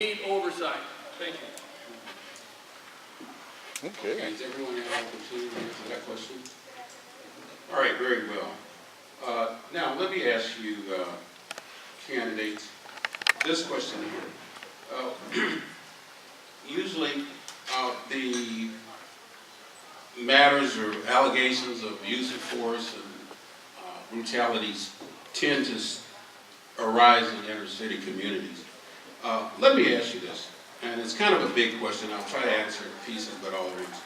need oversight. Thank you. Okay. Does everyone have an opportunity to answer that question? All right, very well. Now, let me ask you, candidates, this question here. Usually, the matters or allegations of use of force and brutalities tend to arise in inner city communities. Let me ask you this, and it's kind of a big question. I'll try to answer it in pieces, but all at once.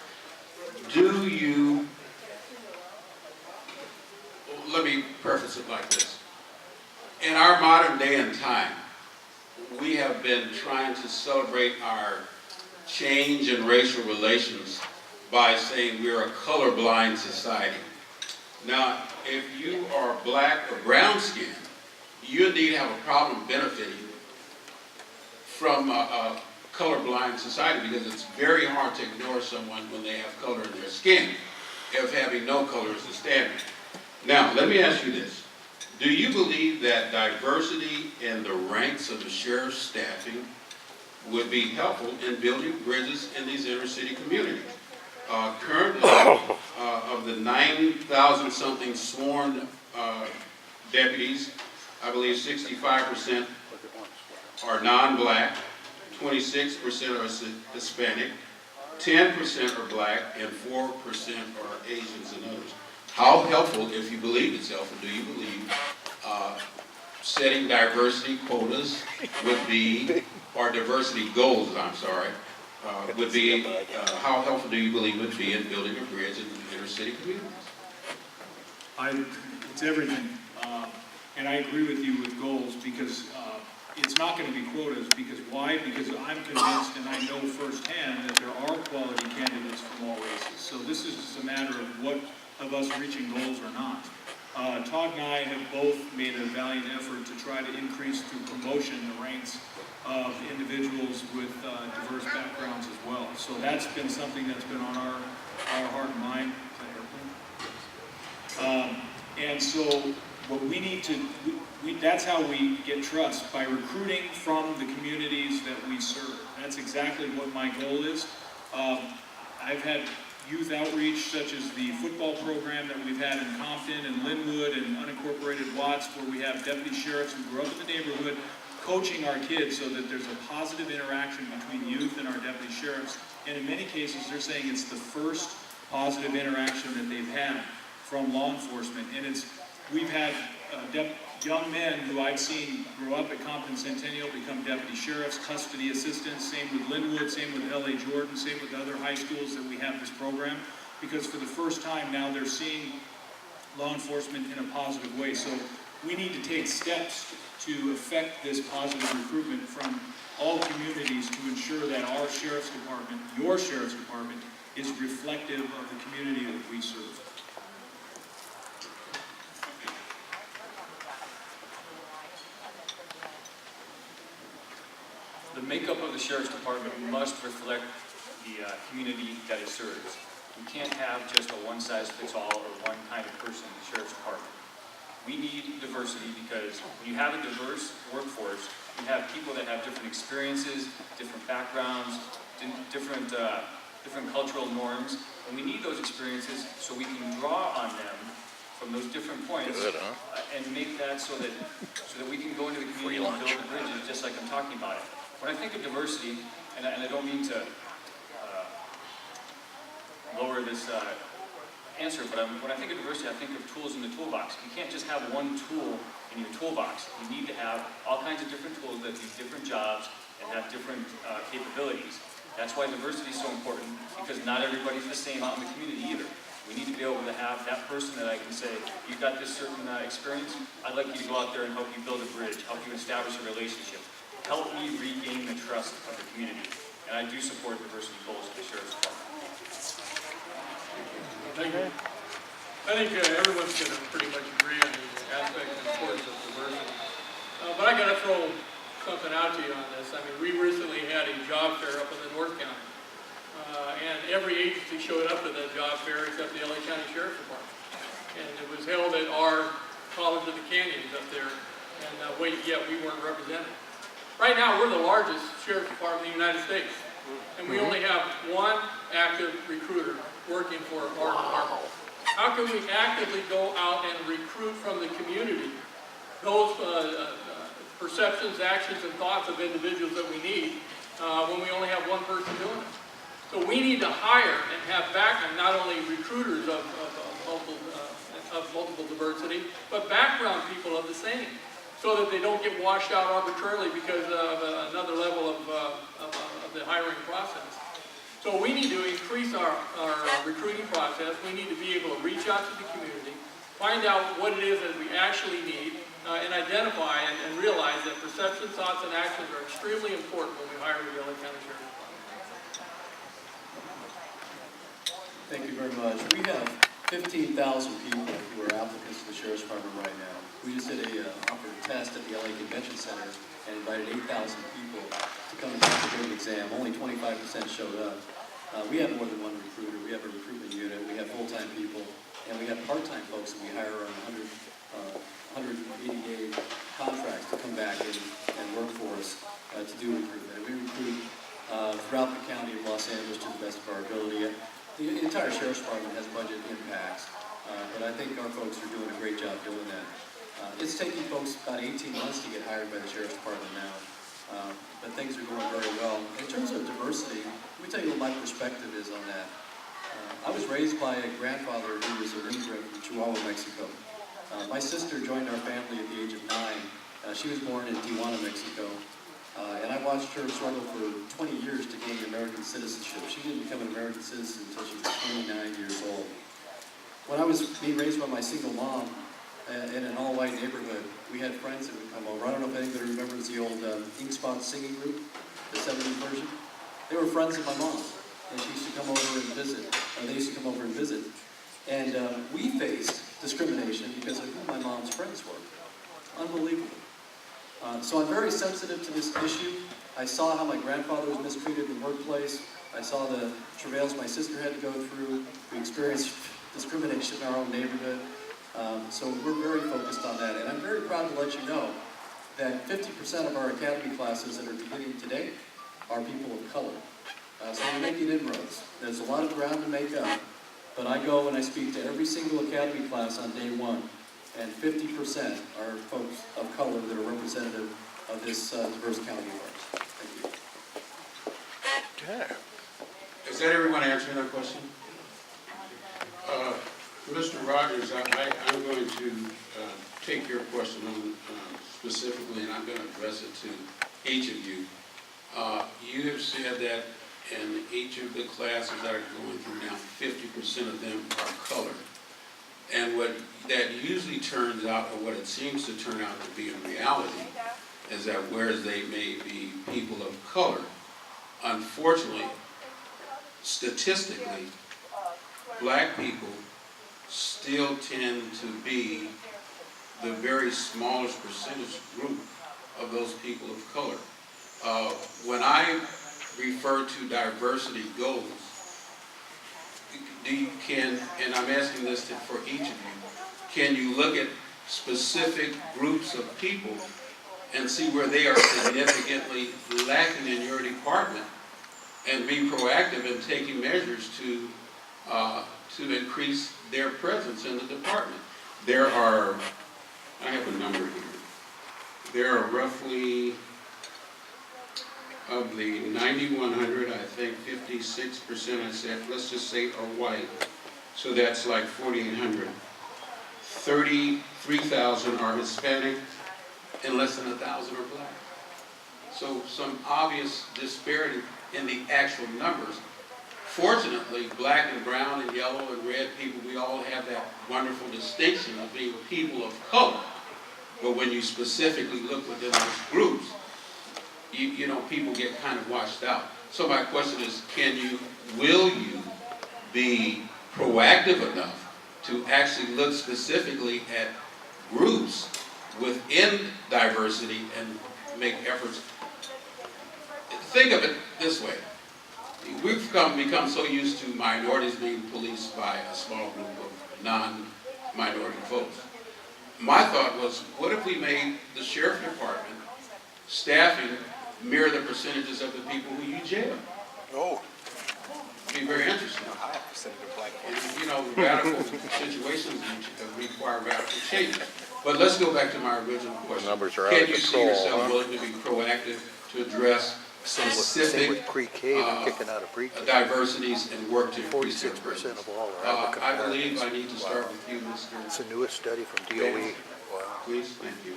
Let me preface it like this. In our modern day and time, we have been trying to celebrate our change in racial relations by saying we're a colorblind society. Now, if you are black or brown skinned, you indeed have a problem benefiting from a colorblind society, because it's very hard to ignore someone when they have color in their skin, if having no color is the standard. Now, let me ask you this. Do you believe that diversity in the ranks of the sheriff's staffing would be helpful in building bridges in these inner city communities? Currently, of the 9,000-something sworn deputies, I believe 65% are non-black, 26% are Hispanic, 10% are black, and 4% are Asians and others. How helpful, if you believe it's helpful, do you believe setting diversity quotas would be, or diversity goals, I'm sorry, would be, how helpful do you believe would be in building a bridge in inner city communities? It's everything. And I agree with you with goals, because it's not going to be quotas. Because why? Because I'm convinced, and I know firsthand, that there are quality candidates from all races. So this is just a matter of what of us reaching goals or not. Todd and I have both made a valiant effort to try to increase through promotion the ranks of individuals with diverse backgrounds as well. So that's been something that's been on our heart and mind. And so what we need to, that's how we get trust, by recruiting from the communities that we serve. That's exactly what my goal is. I've had youth outreach, such as the football program that we've had in Compton and Linwood and unincorporated Watts, where we have deputy sheriffs who grew up in the neighborhood coaching our kids so that there's a positive interaction between youth and our deputy sheriffs. And in many cases, they're saying it's the first positive interaction that they've had from law enforcement. And we've had young men who I've seen grow up at Compton Centennial become deputy sheriffs, custody assistants, same with Linwood, same with L.A. Jordan, same with other high schools that we have this program, because for the first time now they're seeing law enforcement in a positive way. So we need to take steps to affect this positive recruitment from all communities to ensure that our sheriff's department, your sheriff's department, is reflective of the community that we serve. The makeup of the Sheriff's Department must reflect the community that it serves. We can't have just a one-size-fits-all or one kind of person in the Sheriff's Department. We need diversity, because when you have a diverse workforce, you have people that have different experiences, different backgrounds, different cultural norms, and we need those experiences so we can draw on them from those different points. Good, huh? And make that so that we can go into the community and build the bridges, just like I'm talking about it. When I think of diversity, and I don't mean to lower this answer, but when I think of diversity, I think of tools in the toolbox. You can't just have one tool in your toolbox. You need to have all kinds of different tools that do different jobs and have different capabilities. That's why diversity is so important, because not everybody's the same out in the community either. We need to be able to have that person that I can say, you've got this certain experience, I'd like you to go out there and help you build a bridge, help you establish a relationship. Help me regain the trust of the community. And I do support diversity goals of the Sheriff's Department. Thank you. I think everyone's going to pretty much agree on the aspect and importance of diversity. But I got to throw something out to you on this. I mean, we recently had a job fair up in the North County. And every agency showed up to that job fair except the LA County Sheriff's Department. And it was held at our College of the Canyons up there. And yet we weren't represented. Right now, we're the largest sheriff's department in the United States, and we only have one active recruiter working for our department. How can we actively go out and recruit from the community those perceptions, actions, and thoughts of individuals that we need when we only have one person doing it? So we need to hire and have background, not only recruiters of multiple diversity, but background people of the same, so that they don't get washed out arbitrarily because of another level of the hiring process. So we need to increase our recruiting process. We need to be able to reach out to the community, find out what it is that we actually need, and identify and realize that perception, thoughts, and actions are extremely important when we hire the LA County Sheriff's Department. Thank you very much. We have 15,000 people who are applicants to the Sheriff's Department right now. We just did a offered test at the LA Convention Center and invited 8,000 people to come and take the exam. Only 25% showed up. We have more than one recruiter. We have a recruitment unit. We have full-time people, and we have part-time folks that we hire on 180-day contracts to come back and work for us to do recruitment. We recruit throughout the county of Los Angeles to the best of our ability. The entire Sheriff's Department has budget impacts, but I think our folks are doing a great job doing that. It's taking folks about 18 months to get hired by the Sheriff's Department now, but things are going very well. In terms of diversity, let me tell you what my perspective is on that. I was raised by a grandfather who was an immigrant from Chihuahua, Mexico. My sister joined our family at the age of 9. She was born in Tijuana, Mexico. And I watched her struggle for 20 years to gain American citizenship. She didn't become an American citizen until she was 29 years old. When I was being raised by my single mom in an all-white neighborhood, we had friends that would come over. I don't know if anybody remembers the old Ink Spot singing group, the 70s version. They were friends of my mom, and she used to come over and visit, or they used to come over and visit. And we faced discrimination because of who my mom's friends were. Unbelievable. So I'm very sensitive to this issue. I saw how my grandfather was mistreated in the workplace. I saw the travails my sister had to go through. We experienced discrimination in our own neighborhood. So we're very focused on that. And I'm very proud to let you know that 50% of our academy classes that are beginning today are people of color. So we're making inroads. There's a lot of ground to make up. But I go and I speak to every single academy class on day one. And 50% are folks of color that are representative of this diverse county of ours. Thank you. Is that everyone answering that question? Mr. Rogers, I'm going to take your question on specifically, and I'm going to address it to each of you. You have said that in each of the classes that are going through now, 50% of them are colored. And what that usually turns out, or what it seems to turn out to be in reality, is that whereas they may be people of color, unfortunately, statistically, black people still tend to be the very smallest percentage group of those people of color. When I refer to diversity goals, and I'm asking this for each of you, can you look at specific groups of people and see where they are significantly lacking in your department and be proactive in taking measures to increase their presence in the department? There are, I have a number here, there are roughly, of the 9,100, I think 56% I said, let's just say are white. So that's like 4,800. 33,000 are Hispanic, and less than 1,000 are black. So some obvious disparity in the actual numbers. Fortunately, black and brown and yellow and red people, we all have that wonderful distinction of being people of color. But when you specifically look within those groups, you know, people get kind of washed out. So my question is, will you be proactive enough to actually look specifically at groups within diversity and make efforts? Think of it this way. We've become so used to minorities being policed by a small group of non-minority folks. My thought was, what if we made the sheriff department staffing mirror the percentages of the people who you jail. Oh, Be very interesting. a high percentage of black And, folks. you know, radical situations require radical change. But let's go back to my original question. numbers are out Can of you see control, yourself huh? willing to be proactive to address Same with specific pre-K, they're kicking out of pre-K. diversities and work to increase their 46% of all are I African believe Americans. I need to start with you, Mr. It's the newest study from DOE. Wow, Please, thank you.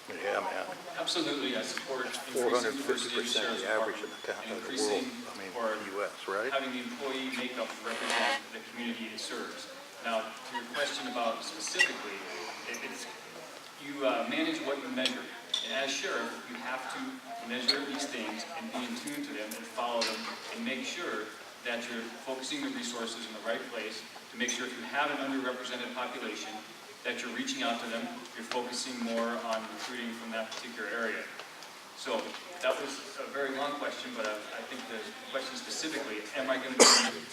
yeah, man. Absolutely, I support increasing diversity in the 450% sheriff's the average in department, the world, increasing I mean, or US, right? having the employee makeup represent the community it serves. Now, to your question about specifically, it's, you manage what you measure. And as sheriff, you have to measure these things and be in tune to them and follow them and make sure that you're focusing the resources in the right place to make sure if you have an underrepresented population, that you're reaching out to them, you're focusing more on recruiting from that particular area. So that was a very long question, but I think the question specifically, am I going to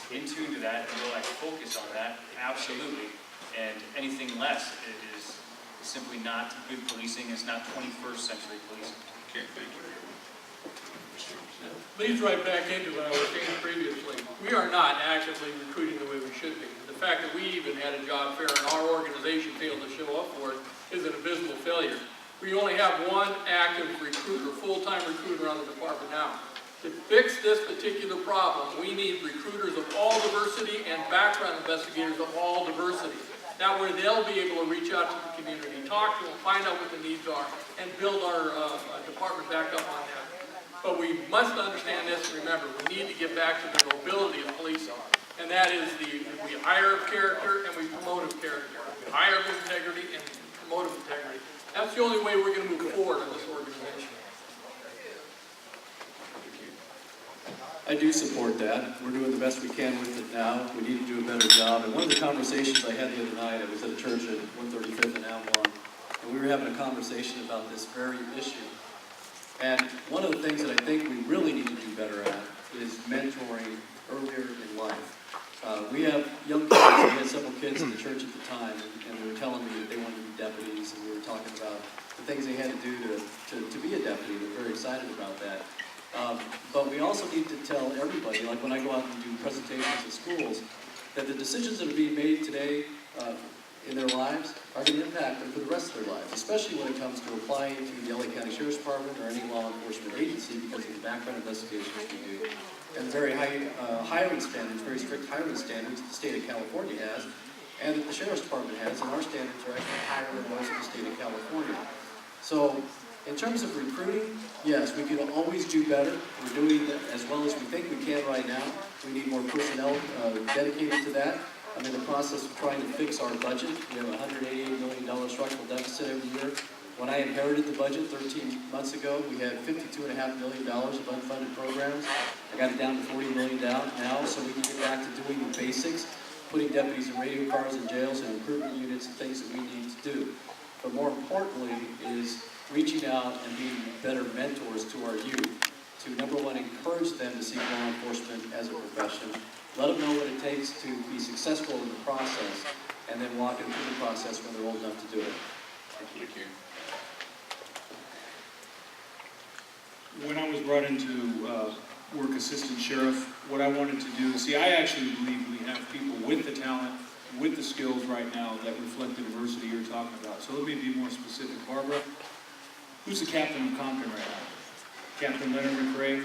be in tune to that and will I focus on that? Absolutely. And anything less is simply not good policing, it's not 21st century policing. Okay, thank you. Leads right back into what I was saying previously. We are not actively recruiting the way we should be. The fact that we even had a job fair and our organization failed to show up for it is an abysmal failure. We only have one active recruiter, full-time recruiter on the department now. To fix this particular problem, we need recruiters of all diversity and background investigators of all diversity. That way they'll be able to reach out to the community, talk to them, find out what the needs are, and build our department back up on that. But we must understand this and remember, we need to get back to the nobility of police. And that is we hire of character and we promote of character. We hire of integrity and promote of integrity. That's the only way we're going to move forward in this organization. I do support that. We're doing the best we can with it now. We need to do a better job. And one of the conversations I had the other night, I was at a church at 135th and Avalon, and we were having a conversation about this very issue. And one of the things that I think we really need to do better at is mentoring earlier in life. We have young kids, we had several kids in the church at the time, and they were telling me that they wanted to be deputies, and we were talking about the things they had to do to be a deputy. They're very excited about that. But we also need to tell everybody, like when I go out and do presentations at schools, that the decisions that are being made today in their lives are going to impact them for the rest of their lives, especially when it comes to applying to the LA County Sheriff's Department or any law enforcement agency because of the background investigations we do, and very high hiring standards, very strict hiring standards that the state of California has, and that the Sheriff's Department has, and our standards are actually higher than those of the state of California. So, in terms of recruiting, yes, we can always do better. We're doing it as well as we think we can right now. We need more personnel dedicated to that. I'm in the process of trying to fix our budget. We have a $188 million structural deficit every year. When I inherited the budget 13 months ago, we had $52.5 million of unfunded programs. I got it down to $40 million now, so we can get back to doing the basics, putting deputies in radio cars in jails and improvement units and things that we need to do. But more importantly is reaching out and being better mentors to our youth, to number one, encourage them to seek law enforcement as a profession, let them know what it takes to be successful in the process, and then walk them through the process when they're old enough to do it. Thank you. When I was brought into work assistant sheriff, what I wanted to do, see, I actually believe we have people with the talent, with the skills right now that reflect the diversity you're talking about. So let me be more specific. Barbara, who's the captain of Compton right now? Captain Leonard McRae?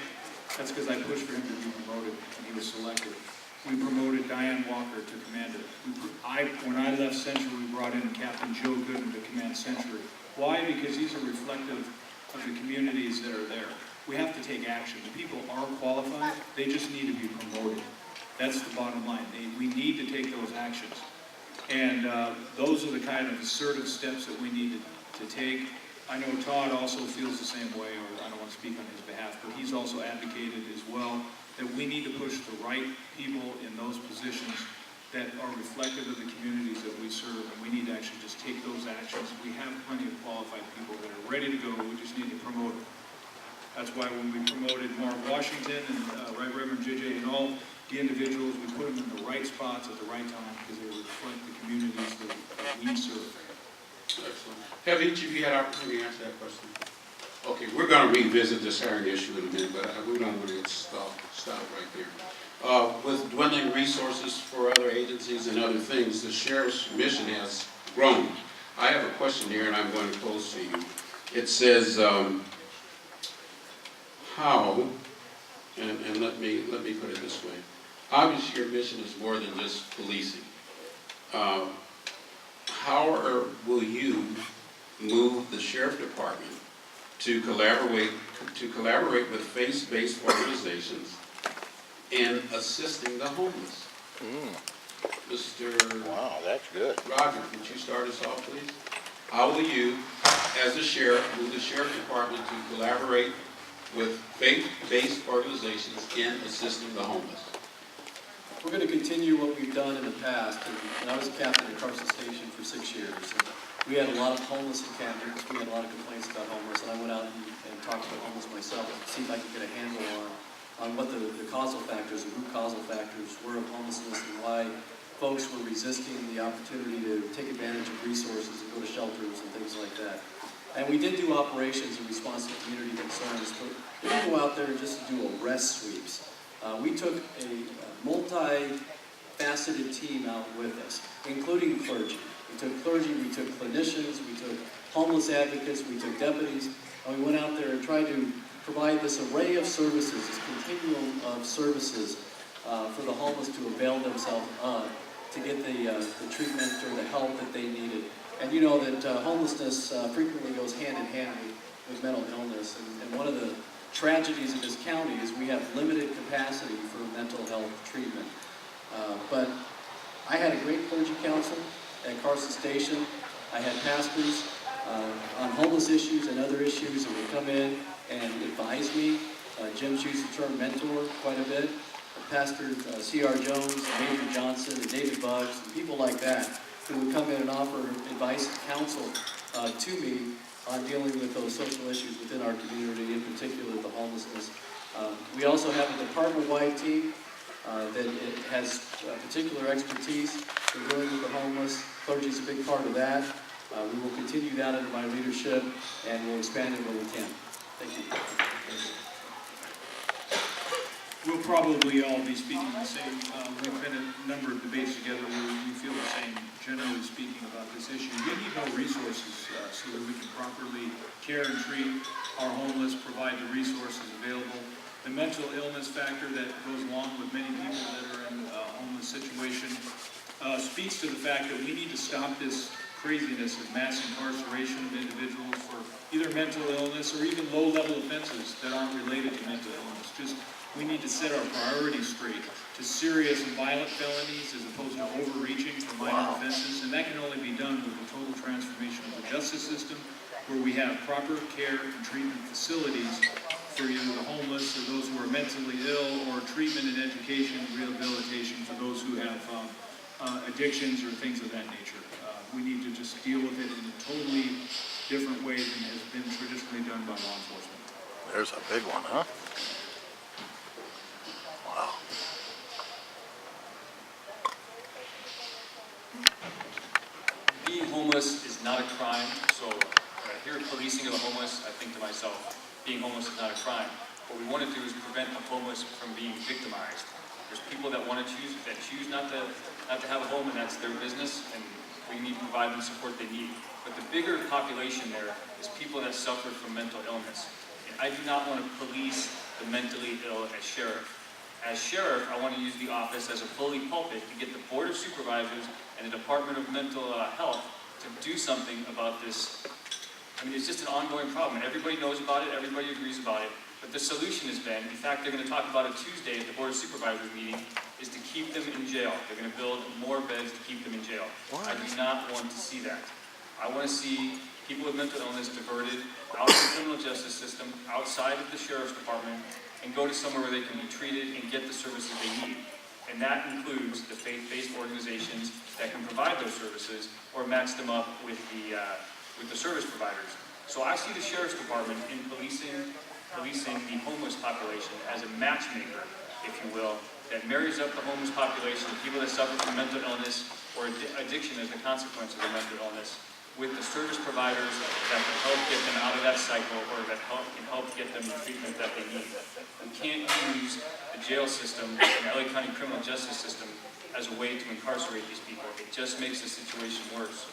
That's because I pushed for him to be promoted and he was selected. We promoted Diane Walker to commander. When I left Century, we brought in Captain Joe Gooden to command Century. Why? Because he's a reflective of the communities that are there. We have to take action. The people are qualified, they just need to be promoted. That's the bottom line. We need to take those actions. And those are the kind of assertive steps that we need to take. I know Todd also feels the same way, or I don't want to speak on his behalf, but he's also advocated as well that we need to push the right people in those positions that are reflective of the communities that we serve, and we need to actually just take those actions. We have plenty of qualified people that are ready to go, we just need to promote them. That's why when we promoted Mark Washington and Right Reverend JJ and all the individuals, we put them in the right spots at the right time because they reflect the communities that we serve. Excellent. Have each of you had opportunity to answer that question? Okay, we're gonna revisit this hiring issue in a minute, but we don't want to get stopped right there. With dwindling resources for other agencies and other things, the sheriff's mission has grown. I have a question here, and I'm going to pose to you. It says, how, and let me put it this way. Obviously, your mission is more than just policing. How will you move the sheriff department to collaborate with faith-based organizations in assisting the homeless? Mr. Wow, that's good. Roger, could you start us off, please? How will you, as a sheriff, move the sheriff department to collaborate with faith-based organizations in assisting the homeless? We're going to continue what we've done in the past, and I was a captain at Carson Station for 6 years. And we had a lot of homeless encampments, we had a lot of complaints about homeless, and I went out and talked to the homeless myself to see if I could get a handle on what the causal factors, the root causal factors were of homelessness and why folks were resisting the opportunity to take advantage of resources and go to shelters and things like that. And we did do operations in response to community concerns, but we didn't go out there just to do arrest sweeps. We took a multi-faceted team out with us, including clergy. We took clergy, we took clinicians, we took homeless advocates, we took deputies, and we went out there and tried to provide this array of services, this continuum of services for the homeless to avail themselves of to get the treatment or the help that they needed. And you know that homelessness frequently goes hand in hand with mental illness, and one of the tragedies of this county is we have limited capacity for mental health treatment. But I had a great clergy council at Carson Station. I had pastors on homeless issues and other issues that would come in and advise me. Jim's used the term mentor quite a bit. Pastor C.R. Jones, Major Johnson, and David Buggs, and people like that who would come in and offer advice and counsel to me on dealing with those social issues within our community, in particular the homelessness. We also have a department-wide team that it has particular expertise in dealing with the homeless. Clergy is a big part of that. We will continue that under my leadership, and we'll expand it when we can. Thank you. We'll probably all be speaking the same. We've been in a number of debates together where we feel the same, generally speaking, about this issue. We need more resources so that we can properly care and treat our homeless, provide the resources available. The mental illness factor that goes along with many people that are in a homeless situation speaks to the fact that we need to stop this craziness of mass incarceration of individuals for either mental illness or even low-level offenses that aren't related to mental illness. We need to set our priorities straight to serious and violent felonies as opposed to overreaching for minor offenses, and that can only be done with a total transformation of the justice system, where we have proper care and treatment facilities for either the homeless or those who are mentally ill, or treatment and education and rehabilitation for those who have addictions or things of that nature. We need to just deal with it in a totally different way than has been traditionally done by law enforcement. There's a big one, huh? Wow. Being homeless is not a crime, so when I hear policing of the homeless, I think to myself, being homeless is not a crime. What we want to do is prevent the homeless from being victimized. There's people that want to choose not to have a home, and that's their business, and we need to provide them the support they need. But the bigger population there is people that suffer from mental illness. And I do not want to police the mentally ill as sheriff. As sheriff, I want to use the office as a bully pulpit to get the Board of Supervisors and the Department of Mental Health to do something about this. I mean, it's just an ongoing problem. Everybody knows about it, everybody agrees about it. But the solution has been, in fact, they're going to talk about it Tuesday at the Board of Supervisors meeting, is to keep them in jail. They're going to build more beds to keep them in jail. I do not want to see that. I want to see people with mental illness diverted out of the criminal justice system, outside of the sheriff's department, and go to somewhere where they can be treated and get the services they need. And that includes the faith-based organizations that can provide those services or match them up with the service providers. So I see the sheriff's department in policing the homeless population as a matchmaker, if you will, that marries up the homeless population, the people that suffer from mental illness or addiction as a consequence of their mental illness, with the service providers that can help get them out of that cycle or that can help get them the treatment that they need. We can't use the jail system and the LA County criminal justice system as a way to incarcerate these people. It just makes the situation worse.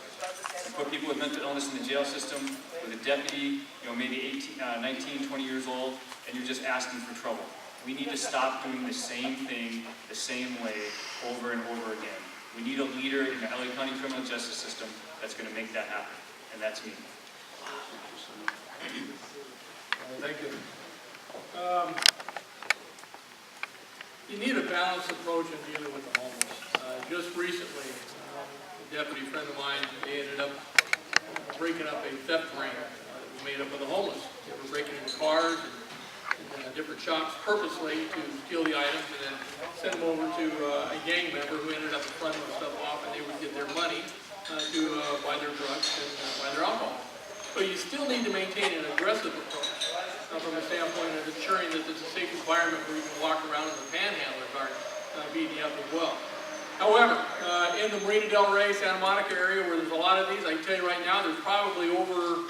You put people with mental illness in the jail system with a deputy, maybe 19, 20 years old, and you're just asking for trouble. We need to stop doing the same thing the same way over and over again. We need a leader in the LA County criminal justice system that's going to make that happen, and that's me. Thank you. You need a balanced approach in dealing with the homeless. Just recently, a deputy friend of mine, they ended up breaking up a theft ring made up of the homeless. They were breaking into cars and different shops purposely to steal the items and then send them over to a gang member who ended up fronting the stuff off, and they would get their money to buy their drugs and buy their alcohol. So you still need to maintain an aggressive approach from a standpoint of ensuring that there's a safe environment where you can walk around and the panhandlers aren't beating you up as well. However, in the Marina Del Rey, Santa Monica area where there's a lot of these, I can tell you right now, there's probably over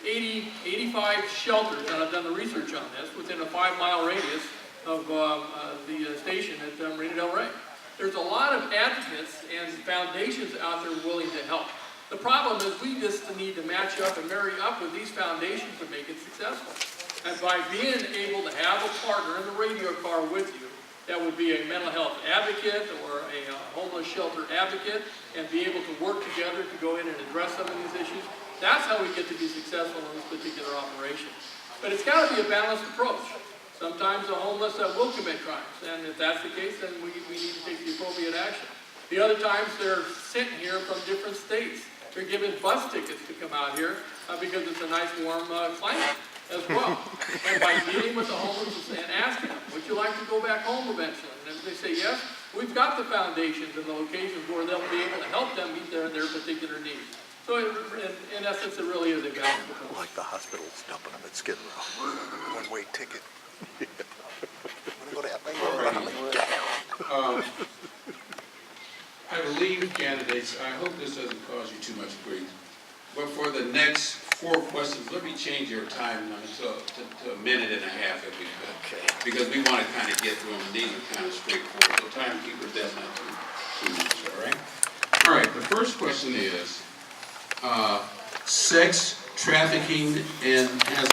80, 85 shelters, and I've done the research on this, within a 5-mile radius of the station at Marina Del Rey. There's a lot of advocates and foundations out there willing to help. The problem is we just need to match up and marry up with these foundations to make it successful. And by being able to have a partner in the radio car with you, that would be a mental health advocate or a homeless shelter advocate, and be able to work together to go in and address some of these issues, that's how we get to be successful in this particular operation. But it's got to be a balanced approach. Sometimes the homeless will commit crimes, and if that's the case, then we need to take the appropriate action. The other times they're sent here from different states. They're given bus tickets to come out here because it's a nice warm climate as well. And by dealing with the homeless and asking them, would you like to go back home eventually? And if they say yes, we've got the foundations and the locations where they'll be able to help them meet their particular needs. So in essence, it really is a balance. Like the hospital's dumping them at Skid Row. One-way ticket. I believe, candidates, I hope this doesn't cause you too much grief, but for the next 4 questions, let me change your time to a minute and a half if we could. Okay. Because we want to kind of get through them, and these are kind of straightforward, so timekeeper does not too much, all right? All right, the first question is, sex trafficking and has